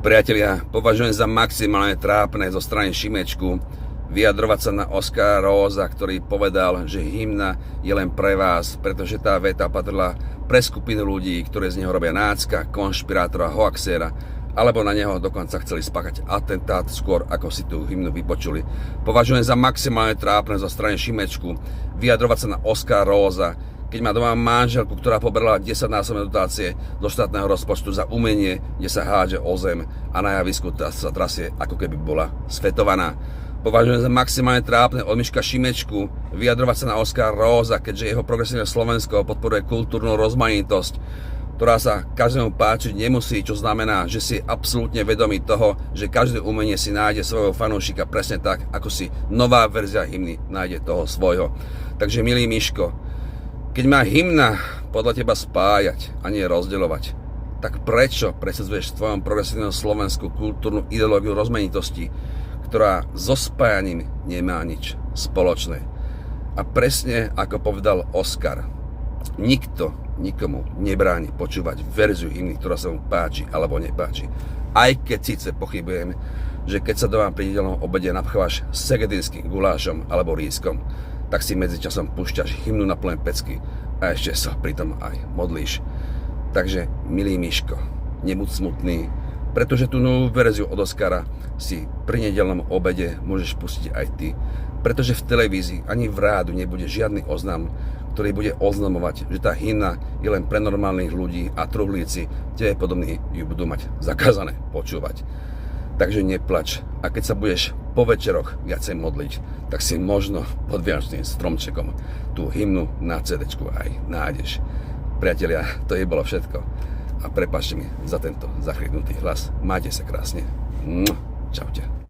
Priatelia, považujem za maximálne trápne zo strany Šimečku vyjadrovať sa na Oskara Rósa, ktorý povedal, že hymna je len pre vás, pretože tá veta patrila pre skupinu ľudí, ktoré z neho robia nácka, konšpirátora, hoaxéra, alebo na neho dokonca chceli spáchať atentát skôr, ako si tú hymnu vypočuli. Považujem za maximálne trápne zo strany Šimečku vyjadrovať sa na Oskara Rósa, keď má doma manželku, ktorá poberala 10-násobné dotácie do štátneho rozpočtu za umenie, kde sa hádže o zem a na javisku sa trasie, ako keby bola svetovaná. Považujem za maximálne trápne od Miška Šimečku vyjadrovať sa na Oskara Rósa, keďže jeho Progresívne Slovensko podporuje kultúrnu rozmanitosť, ktorá sa každému páčiť nemusí, čo znamená, že si je absolútne vedomý toho, že každé umenie si nájde svojho fanúšika presne tak, ako si nová verzia hymny nájde toho svojho. Takže milý Miško, keď má hymna podľa teba spájať a nie rozdeľovať, tak prečo presadzuješ v tvojom Progresívnom Slovensku kultúrnu ideológiu rozmanitosti, ktorá so spájaním nemá nič spoločné? A presne ako povedal Oskar, nikto nikomu nebráni počúvať verziu hymny, ktorá sa mu páči alebo nepáči. Aj keď síce pochybujem, že keď sa doma pri nedeľnom obede napchávaš segedinským gulášom alebo rískom, tak si medzičasom púšťaš hymnu na plné pecky a ešte sa pritom aj modlíš. Takže, milý Miško, nebuď smutný, pretože tú novú verziu od Oskara si pri nedeľnom obede môžeš pustiť aj ty. Pretože v televízii ani v rádu nebude žiadny oznam, ktorý bude oznamovať, že tá hymna je len pre normálnych ľudí a truhlíci, tie podobní ju budú mať zakázané počúvať. Takže neplač. A keď sa budeš po večeroch viacej modliť, tak si možno pod vianočným stromčekom tú hymnu na CD-čku aj nájdeš. Priatelia, to je bolo všetko. A prepáčte mi za tento zachryknutý hlas. Majte sa krásne.